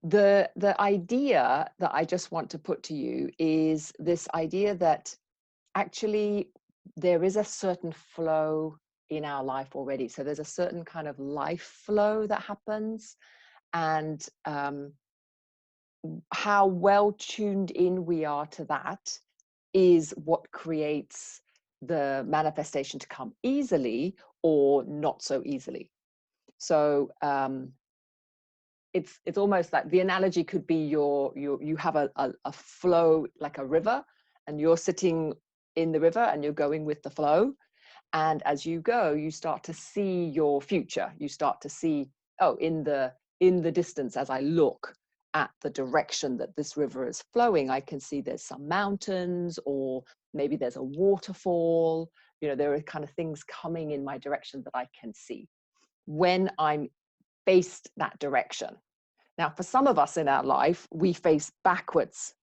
The idea that I just want to put to you is this idea that actually there is a certain flow in our life already. So there's a certain kind of life flow that happens, and how well tuned in we are to that is what creates the manifestation to come easily or not so easily. So it's almost like the analogy could be you have a flow like a river, and you're sitting in the river and you're going with the flow. And as you go, you start to see your future. You start to see, oh, in the distance, as I look at the direction that this river is flowing, I can see there's some mountains, or maybe there's a waterfall. There are kind of things coming in my direction that I can see when I'm faced that direction. Now, for some of us in our life, we face backwards.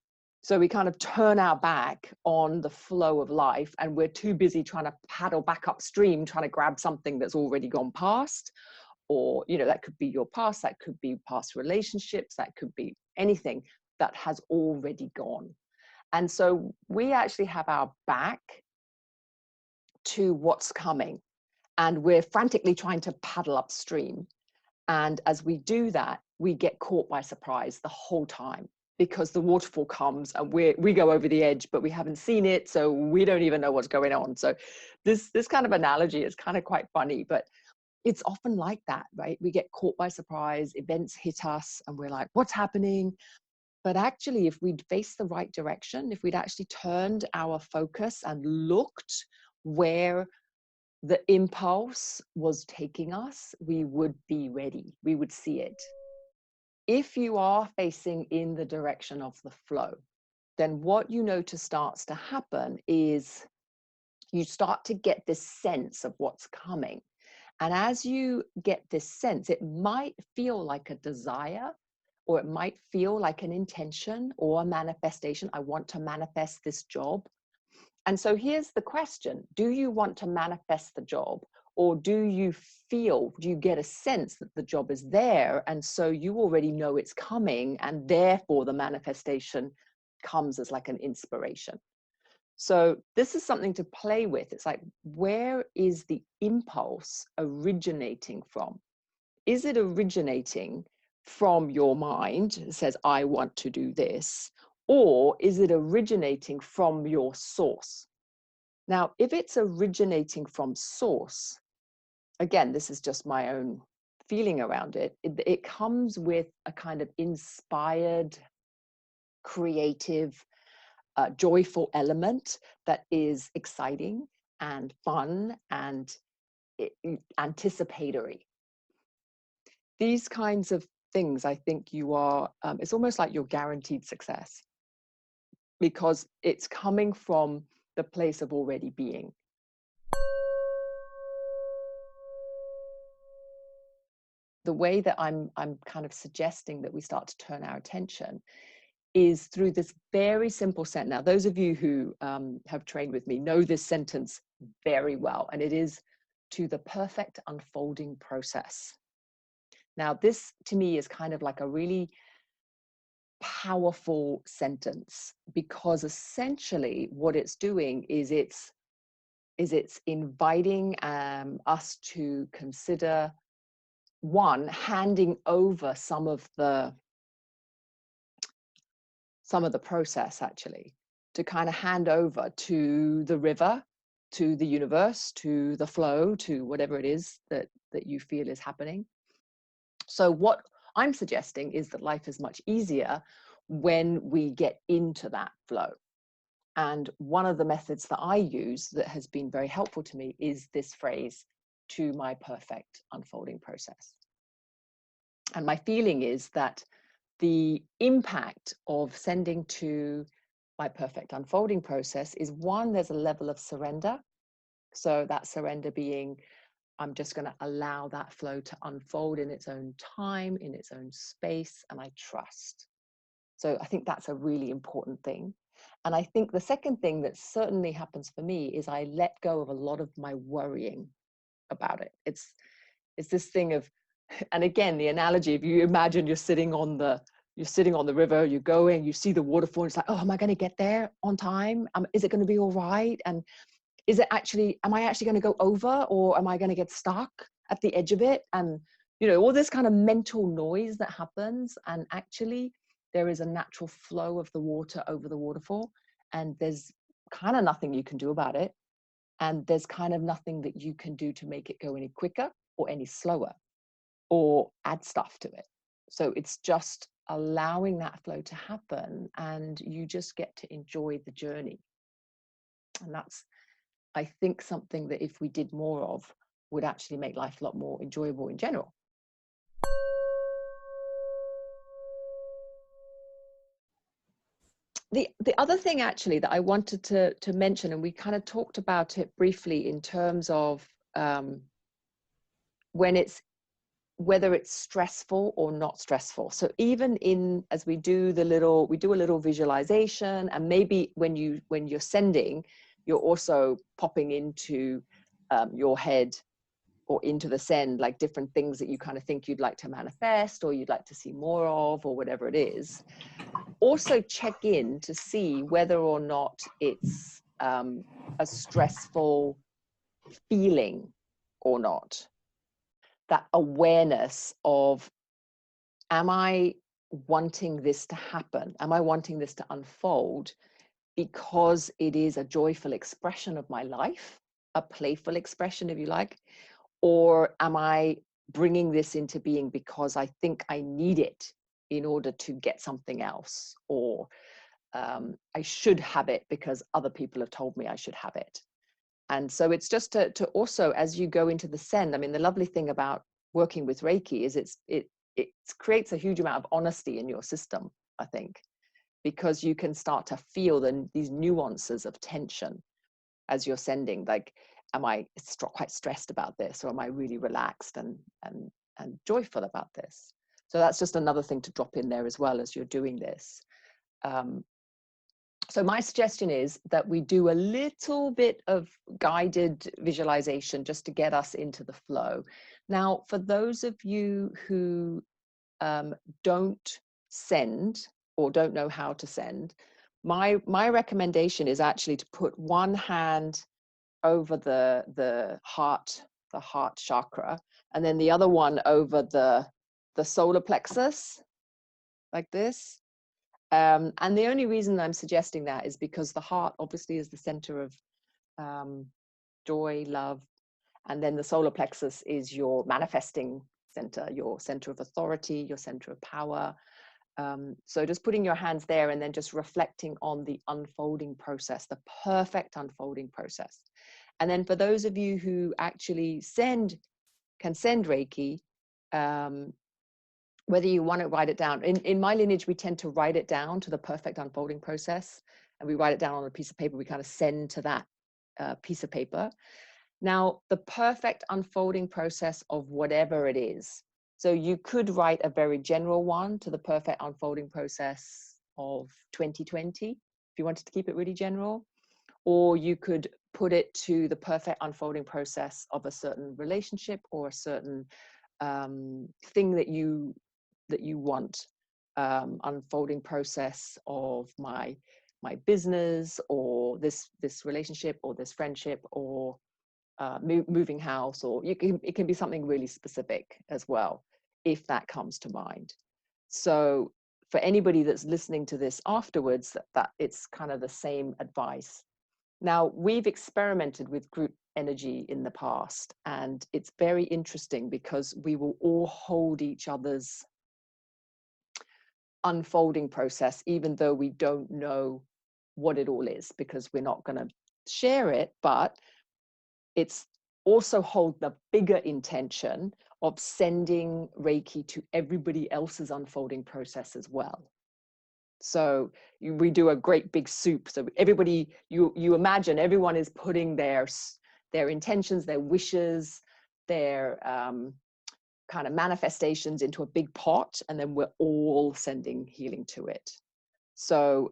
So we kind of turn our back on the flow of life, and we're too busy trying to paddle back upstream, trying to grab something that's already gone past. Or, that could be your past, that could be past relationships, that could be anything that has already gone. And so we actually have our back to what's coming, and we're frantically trying to paddle upstream. And as we do that, we get caught by surprise the whole time, because the waterfall comes and we go over the edge, but we haven't seen it, so we don't even know what's going on. So this kind of analogy is kind of quite funny, but it's often like that, right? We get caught by surprise, events hit us, and we're like, what's happening? But actually, if we'd faced the right direction, if we'd actually turned our focus and looked where the impulse was taking us, we would be ready. We would see it. If you are facing in the direction of the flow, then what you notice starts to happen is you start to get this sense of what's coming. And as you get this sense, it might feel like a desire, or it might feel like an intention or a manifestation. I want to manifest this job. And so here's the question: do you want to manifest the job, or do you get a sense that the job is there, and so you already know it's coming, and therefore the manifestation comes as like an inspiration? So this is something to play with. It's like, where is the impulse originating from? Is it originating from your mind? It says, I want to do this. Or is it originating from your source? Now, if it's originating from source, again, this is just my own feeling around it. It comes with a kind of inspired, creative, joyful element that is exciting and fun and anticipatory. These kinds of things, I think it's almost like you're guaranteed success, because it's coming from the place of already being. The way that I'm kind of suggesting that we start to turn our attention is through this very simple sentence. Now, those of you who have trained with me know this sentence very well, and it is, to the perfect unfolding process. Now, this to me is kind of like a really powerful sentence, because essentially what it's doing is it's inviting us to consider, one, handing over some of the process, actually, to kind of hand over to the river, to the universe, to the flow, to whatever it is that you feel is happening. So what I'm suggesting is that life is much easier when we get into that flow. And one of the methods that I use that has been very helpful to me is this phrase, to my perfect unfolding process. And my feeling is that the impact of sending to my perfect unfolding process is, one, there's a level of surrender. So that surrender being, I'm just going to allow that flow to unfold in its own time, in its own space, and I trust. So I think that's a really important thing. And I think the second thing that certainly happens for me is I let go of a lot of my worrying about it. It's this thing of, and again, the analogy, if you imagine you're sitting on the you're sitting on the river, you're going, you see the waterfall, it's like, oh, am I going to get there on time? Is it going to be all right? And am I actually going to go over, or am I going to get stuck at the edge of it? And, all this kind of mental noise that happens. And actually there is a natural flow of the water over the waterfall, and there's kind of nothing you can do about it. And there's kind of nothing that you can do to make it go any quicker or any slower or add stuff to it. So it's just allowing that flow to happen, and you just get to enjoy the journey. And that's, I think, something that if we did more of, would actually make life a lot more enjoyable in general. The other thing actually that I wanted to mention, and we kind of talked about it briefly in terms of whether it's stressful or not stressful. So even as we do a little visualization, and maybe when you're sending, you're also popping into your head or into the send, like different things that you kind of think you'd like to manifest or you'd like to see more of, or whatever it is. Also check in to see whether or not it's a stressful feeling or not. That awareness of, am I wanting this to happen? Am I wanting this to unfold because it is a joyful expression of my life, a playful expression, if you like? Or am I bringing this into being because I think I need it in order to get something else? Or I should have it because other people have told me I should have it. And so it's just to also, as you go into the send, I mean, the lovely thing about working with Reiki is it creates a huge amount of honesty in your system, I think, because you can start to feel these nuances of tension as you're sending. Like, am I quite stressed about this, or am I really relaxed and joyful about this? So that's just another thing to drop in there as well as you're doing this. So my suggestion is that we do a little bit of guided visualization just to get us into the flow. Now, for those of you who don't send or don't know how to send, my recommendation is actually to put one hand over the heart chakra, and then the other one over the solar plexus, like this. And the only reason I'm suggesting that is because the heart obviously is the center of joy, love, and then the solar plexus is your manifesting center, your center of authority, your center of power. So just putting your hands there and then just reflecting on the unfolding process, the perfect unfolding process. And then for those of you who actually can send Reiki, whether you want to write it down. In my lineage, we tend to write it down to the perfect unfolding process, and we write it down on a piece of paper. We kind of send to that piece of paper. Now, the perfect unfolding process of whatever it is. So you could write a very general one to the perfect unfolding process of 2020, if you wanted to keep it really general, or you could put it to the perfect unfolding process of a certain relationship or a certain thing that you want, unfolding process of my business, or this relationship, or this friendship, or moving house, or it can be something really specific as well, if that comes to mind. So for anybody that's listening to this afterwards, that it's kind of the same advice. Now, we've experimented with group energy in the past, and it's very interesting because we will all hold each other's unfolding process, even though we don't know what it all is, because we're not going to share it. But it's also hold the bigger intention of sending Reiki to everybody else's unfolding process as well. So we do a great big soup. So everybody, you imagine everyone is putting their intentions, their wishes, their kind of manifestations into a big pot, and then we're all sending healing to it. So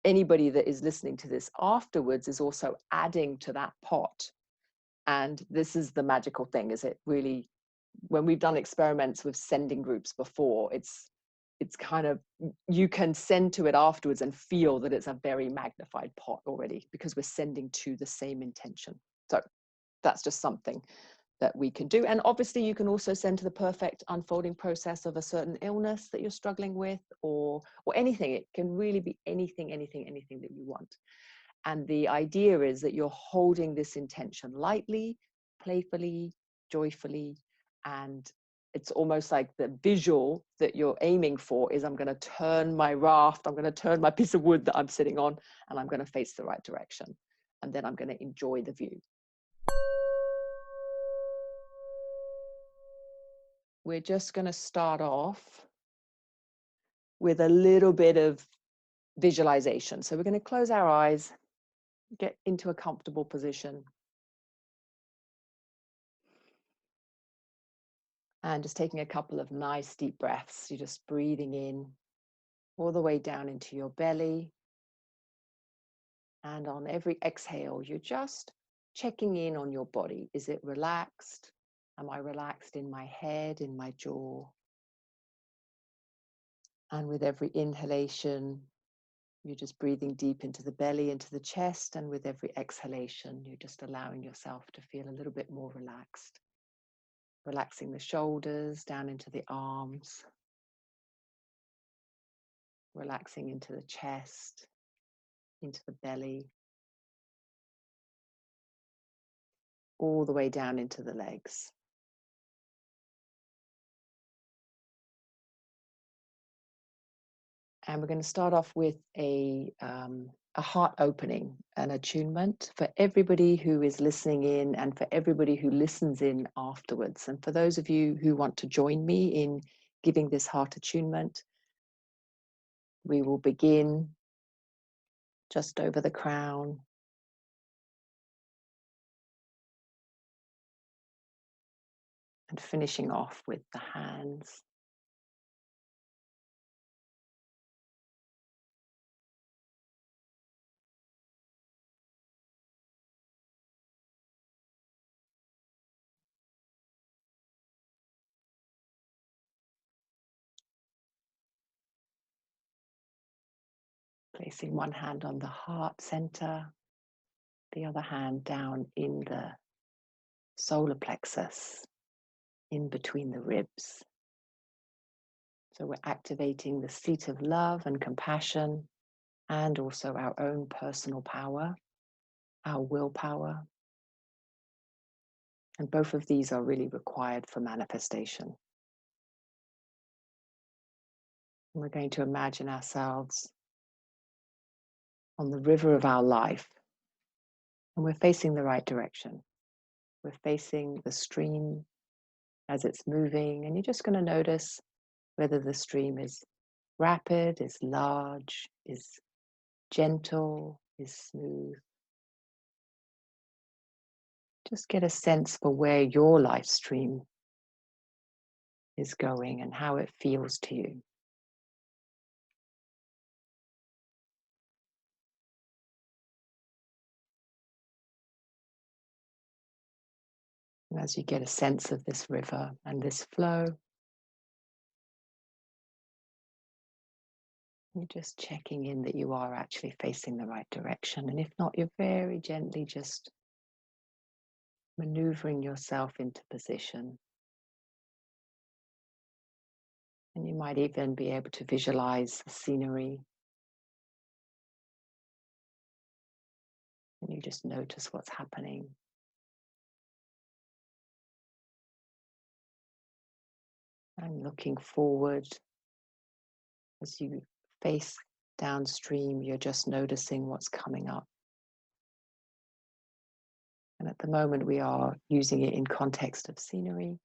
anybody that is listening to this afterwards is also adding to that pot. And this is the magical thing, is it really, when we've done experiments with sending groups before, it's it's kind of, you can send to it afterwards and feel that it's a very magnified pot already, because we're sending to the same intention. So that's just something that we can do. And obviously you can also send to the perfect unfolding process of a certain illness that you're struggling with, or anything. It can really be anything that you want. And the idea is that you're holding this intention lightly, playfully, joyfully, and it's almost like the visual that you're aiming for is, I'm going to turn my raft, I'm going to turn my piece of wood that I'm sitting on, and I'm going to face the right direction. And then I'm going to enjoy the view. We're just going to start off with a little bit of visualization. So we're going to close our eyes, get into a comfortable position. And just taking a couple of nice deep breaths. You're just breathing in all the way down into your belly. And on every exhale, you're just checking in on your body. Is it relaxed? Am I relaxed in my head, in my jaw? And with every inhalation, you're just breathing deep into the belly, into the chest. And with every exhalation, you're just allowing yourself to feel a little bit more relaxed. Relaxing the shoulders down into the arms. Relaxing into the chest, into the belly. All the way down into the legs. And we're going to start off with a heart opening, an attunement for everybody who is listening in and for everybody who listens in afterwards. And for those of you who want to join me in giving this heart attunement, we will begin just over the crown. And finishing off with the hands. Placing one hand on the heart center, the other hand down in the solar plexus, in between the ribs. So we're activating the seat of love and compassion, and also our own personal power, our willpower. And both of these are really required for manifestation. And we're going to imagine ourselves on the river of our life, and we're facing the right direction. We're facing the stream as it's moving, and you're just going to notice whether the stream is rapid, is large, is gentle, is smooth. Just get a sense for where your life stream is going and how it feels to you. And as you get a sense of this river and this flow, you're just checking in that you are actually facing the right direction. And if not, you're very gently just maneuvering yourself into position. And you might even be able to visualize the scenery. And you just notice what's happening. And looking forward, as you face downstream, you're just noticing what's coming up. And at the moment, we are using it in context of scenery.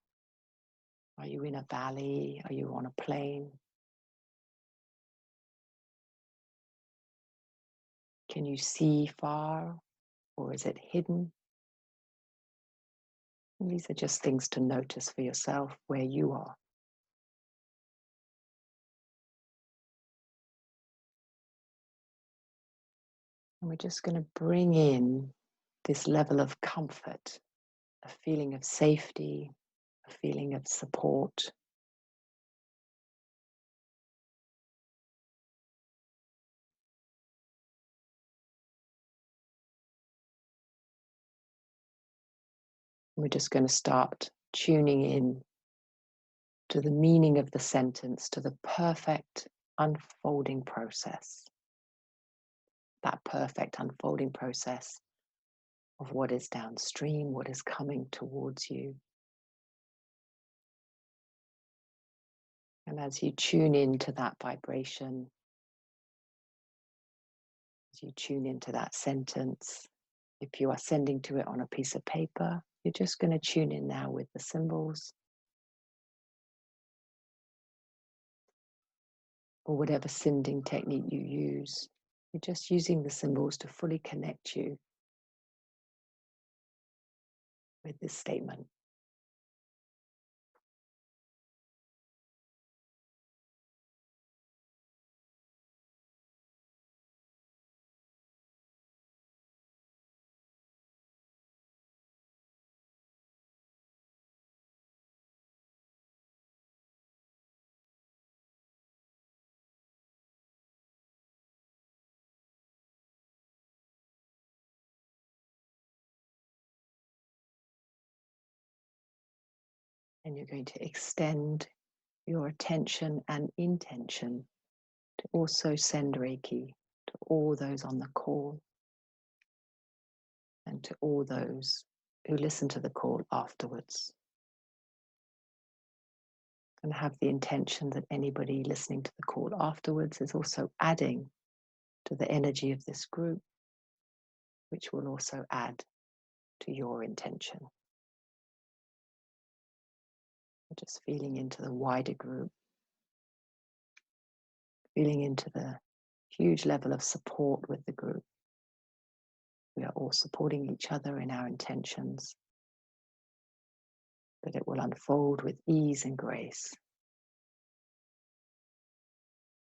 Are you in a valley? Are you on a plain? Can you see far, or is it hidden? And these are just things to notice for yourself where you are. And we're just going to bring in this level of comfort, a feeling of safety, a feeling of support. We're just going to start tuning in to the meaning of the sentence, to the perfect unfolding process. That perfect unfolding process of what is downstream, what is coming towards you. And as you tune into that vibration, as you tune into that sentence, if you are sending to it on a piece of paper, you're just going to tune in now with the symbols, or whatever sending technique you use. You're just using the symbols to fully connect you with this statement. And you're going to extend your attention and intention to also send Reiki to all those on the call and to all those who listen to the call afterwards. And have the intention that anybody listening to the call afterwards is also adding to the energy of this group, which will also add to your intention. Just feeling into the wider group, feeling into the huge level of support with the group. We are all supporting each other in our intentions, that it will unfold with ease and grace,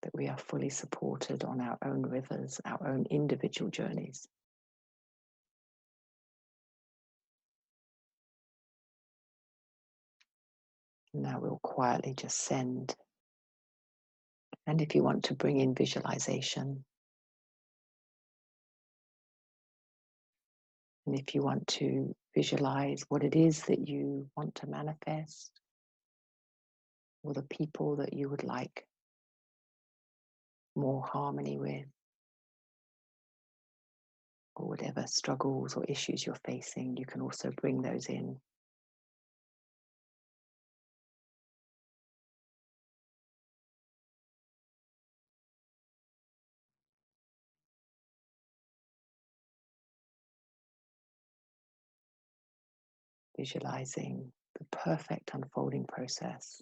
that we are fully supported on our own rivers, our own individual journeys. Now we'll quietly just send. And if you want to bring in visualization, and if you want to visualize what it is that you want to manifest, or the people that you would like more harmony with, or whatever struggles or issues you're facing, you can also bring those in. Visualizing the perfect unfolding process.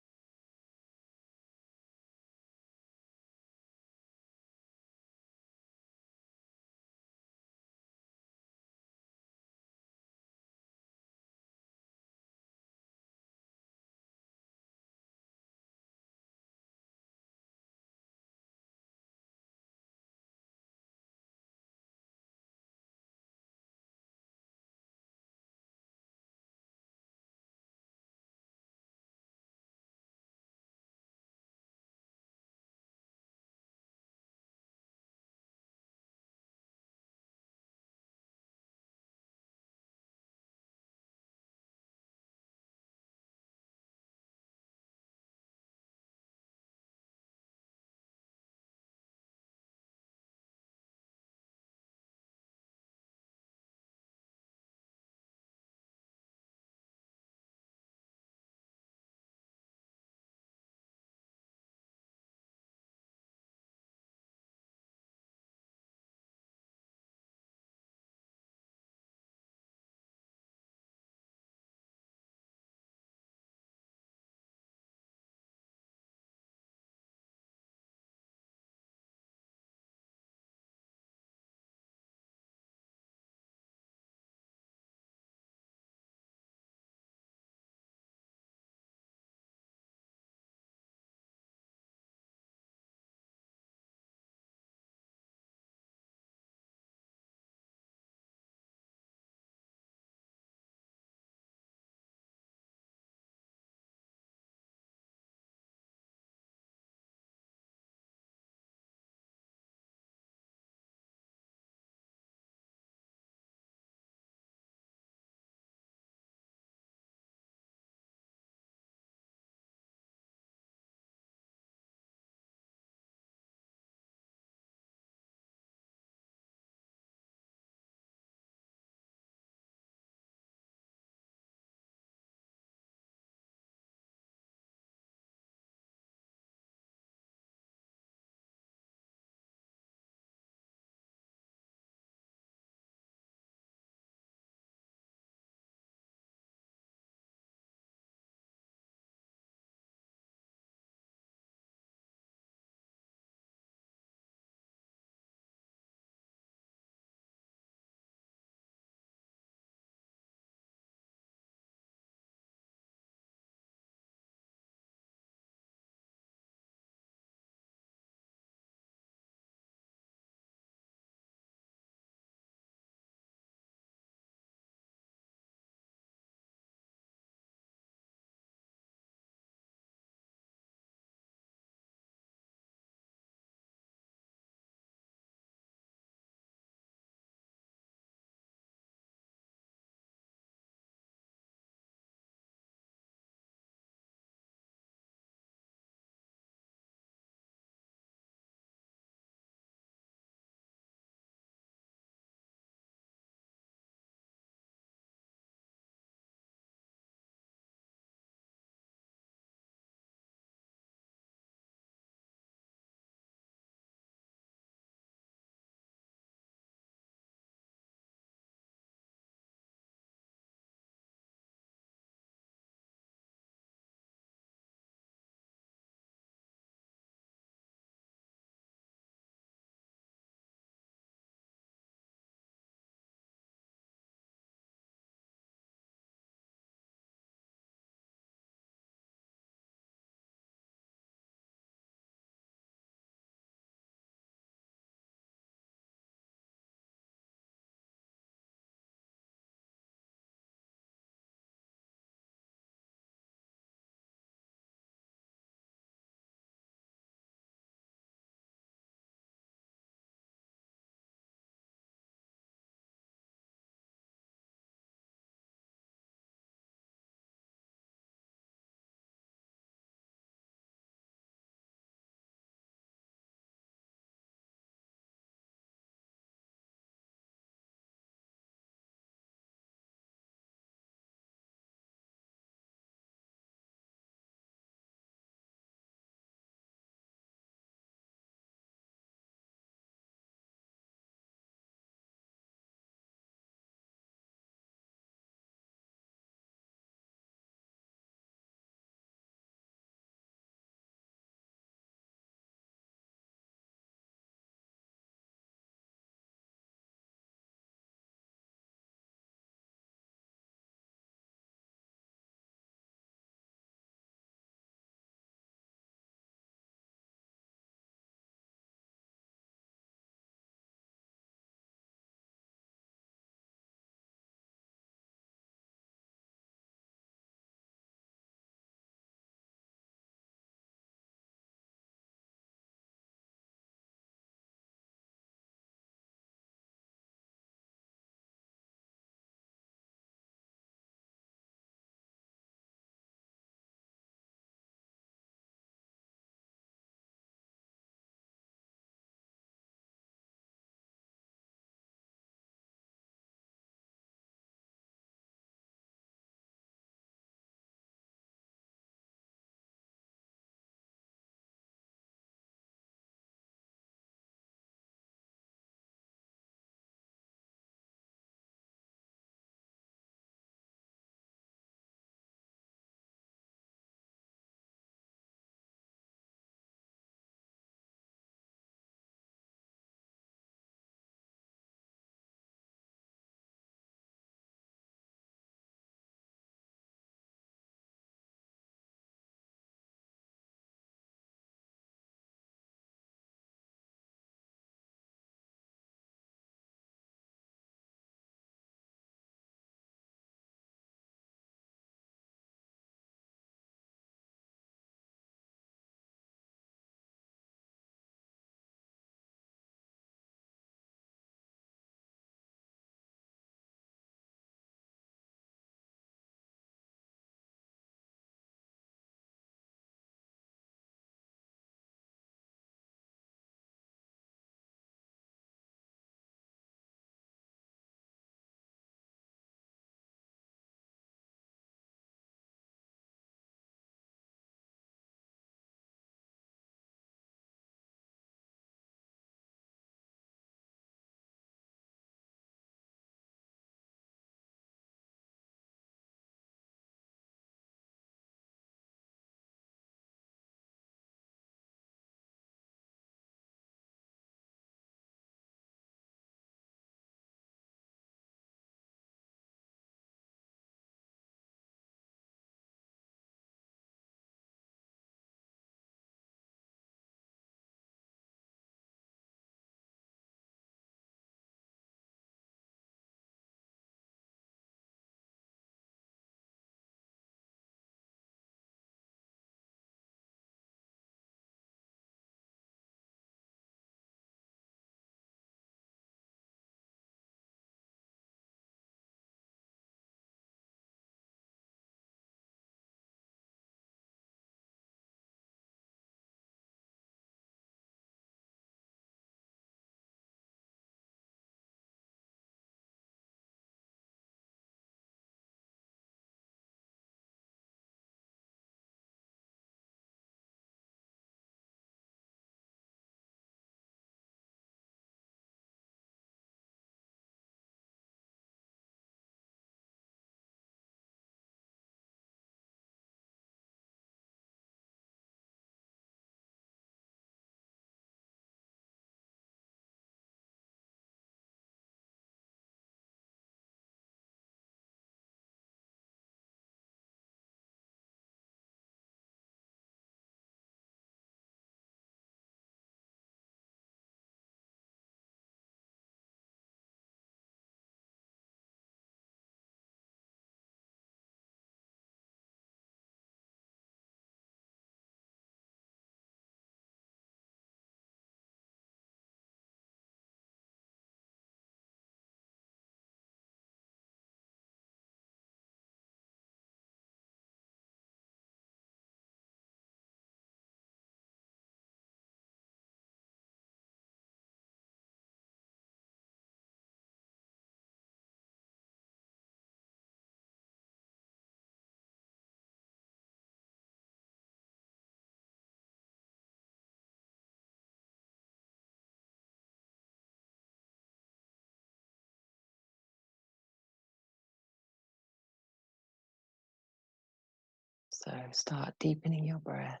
So start deepening your breath.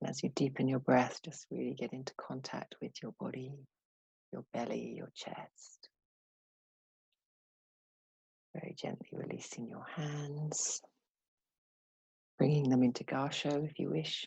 And as you deepen your breath, just really get into contact with your body, your belly, your chest. Very gently releasing your hands, bringing them into Garsho if you wish.